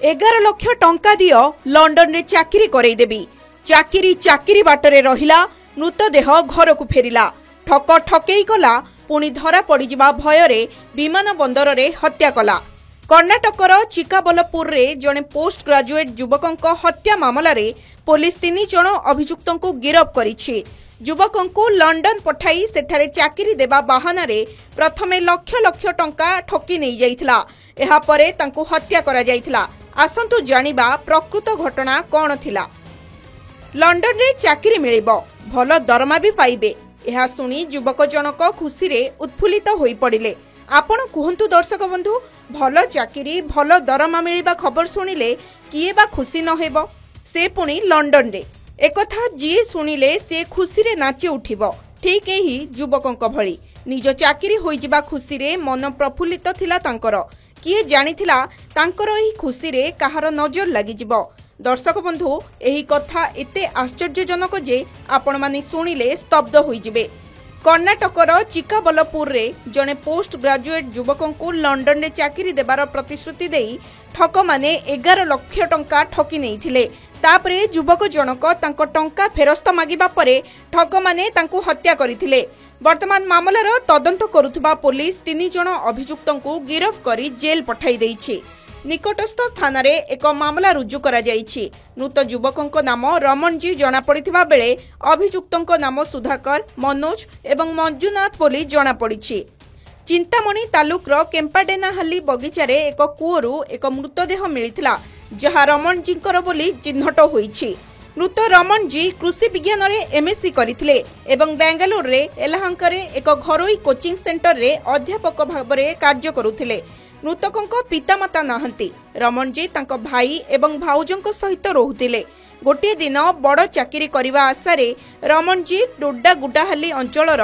11 लाख टंका दियो लंडन रे चाकरी करैदेबी। चाकरी बाटरे रहिला, मृतदेह घर को फेरिला। ठक ठकेई कला, पुणी धरा पड़िजिबा भयरे विमान बंदर रे हत्या कला। कर्णाटकर चिकाबलपुर रे जने पोस्ट ग्रेजुएट युवकंक हत्या मामला रे पुलिस 3 जण अभियुक्तंकु गिरफ करिछि। युवकंकु लंडन पठाई सेठारे चाकरी देबा बहाना रे प्रथमे लक्ष लक्ष टंका ठकी नै जाइथिला। एहा परे तांकु हत्या करा जाइथिला। आसंतु जानिबा प्रकृत घटना कोन थिला। लंडन रे चाकरी मिलिबो, भल दरमा भी पाइबे। एहा सुनी युवक जनक खुशी रे उत्फुल्लित होई पड़िले। आपण कुहंतु दर्शक बंधु, भल चाकरी भल दरमा मिलिबा खबर सुनिले किए बा खुशी न हेबो, से पुणी लंडन रे। एकथा जी सुनिले से खुशी रे नाची उठिबो। ठीक एही युवकंक भली निज चाकरी होई जिबा खुशी रे मन प्रफुल्लित थिला तांकर। किए जानिथिला तांकर एही खुशी रे कहार नजर लागि जिवो। दर्शक बंधु, एही कथा एते आश्चर्यजनक जे आपण माने सुनिले स्तब्ध होई जिबे। कर्णाटकर चिकाबलपुर रे जने पोस्ट ग्रेजुएट युवकंकु लंडन रे चाकरी देबार प्रतिश्रुति देई ठक माने 11 लाख टंका ठकी नैथिले। तापरे युवक जनक तांको टंका फेरस्त मागिबा परे ठक माने तांको हत्या करिथिले। वर्तमान मामलार तदंत करुथबा पुलिस 3 जण अभियुक्तंकु गिरफ करी जेल पठाई देइछि। निकटस्थ थाना रे एक मामला रुजु करा जाइछि। मृत युवकंक नाम रमणजी जना पड़िथिबा बेले अभियुक्तंक नाम सुधाकर, मनोज एवं मंजुनाथ बोली जना पड़िछि। चिंतामणी तालुकर केम्पाडेनाहाली बगीचारे एक कूअरु एक मृतदेह मिलिथिला, जहा रमणजींकर बोली चिन्हट होइछि। मृत रमणजी कृषि विज्ञान रे एमएससी करिथिले एवं बेंगालुरु रे एलाहांकारे एक घरोई कोचिंग सेंटर रे अध्यापक भाबरे कार्य करुथिले। मृतकंक पितामाता नाहंती। रमणजी तांको भाई एवं भाउजंक सहित रहुथिले। गोटे दिन बड़ चाकरी करिवा आशारे रमणजी डोडा गुडाहाली अंचलर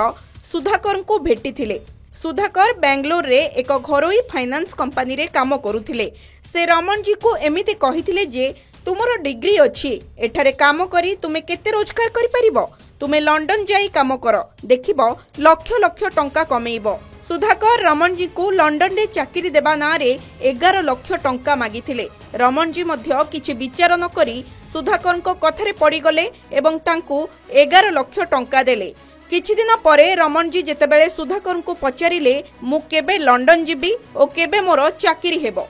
सुधाकर को भेटिथिले। सुधाकर बेंगलोर रे एक घरोई फाइनान्स कंपनी रे काम करुथिले। से रमणजी को एमिति कहिथिले जे तुमरो डिग्री अछि, एठारे काम करी तुमे केते रोजगार करि परिबो। तुमे लंडन जाई काम कर, देखिबो लक्ष लक्ष टंका कमेइबो। सुधाकर रमणजी को लंडन रे चाकरी देबा ना रे 11 लाख टंका मागिथिले। रमणजी मध्य किछि विचार न करी सुधाकर को कथरे पड़ी गले एवं तांकु 11 लाख टंका देले। किछि दिन परे रमणजी जेतेबेले सुधाकर को पचारिले मु केबे लंडन जिबी ओ केबे मोर चाकरी हेबो,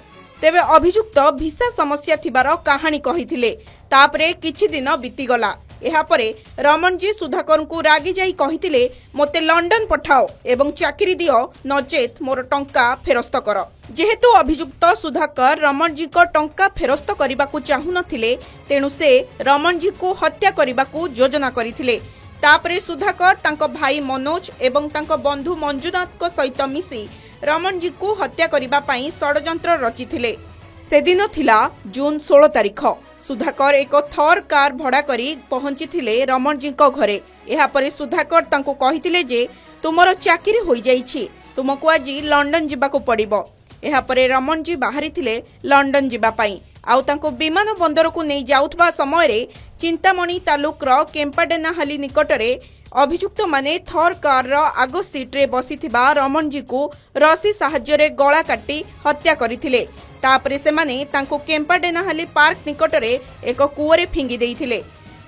तेबे अभियुक्त भिसा समस्या थिबार कहानी कहिथिले। तापरे किछि दिन बीतीगला। एहा परे रमणजी सुधाकर को रागी जाई कहिथिले मोते लंडन पठाओ एवं चाकरी दियो, नचेत मोर टंका फेरस्त कर। जेहेतु अभियुक्त सुधाकर रमणजी को टंका फेरस्त करबा को चाहु नथिले, तेनु से रमणजी को हत्या करबा को योजना करिथिले। तापरे सुधाकर तांको भाई मनोज एवं तांको बंधु मंजुनाथ को सहित मिसी रमणजी को हत्या करबा पई षडयंत्र रचिथिले। सेदिन थिला जून 16 तारिख। सुधाकर एक थर कार भड़ा करी पहुंची रमणजी घरे। एहा परे सुधाकर तांको कहिथिले जे तुमरो चाकरी होई जाइछि, तुमको आज लंडन जिबाको पड़िबो। एहा परे रमणजी बाहरी थिले लंडन जिबा पई। आउ तांको विमान बंदर को नहीं जाउथबा समय रे चिंतामणी तालुकर केम्पाडेनाहाली निकटरे अभियुक्त माने थर कार रो आगो सीट रे बसिथिबा रमणजी को रसी साहाय्य रे गला काटी हत्या करिथिले। तापरे सेमाने तांको केम्पाडेनाहाली पार्क निकटरे एक कूअरे फिंगी देइथिले।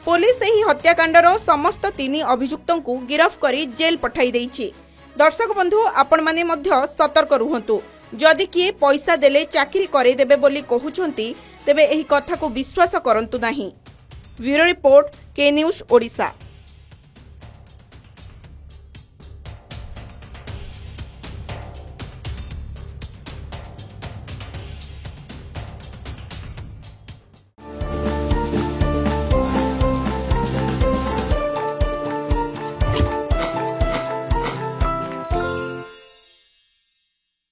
पुलिस एही हत्याकांडर समस्त 3 अभियुक्तंकु गिरफ करी जेल पठाई देइछि। दर्शक बंधु, आपण माने मध्य सतर्क रुहंतु। जदि किए पैसा देले चाकरी करे देबे बोली कहउछंती, तेबे एही कथा को विश्वास करंतु नाही। ब्यूरो रिपोर्ट, के न्यूज ओडिशा।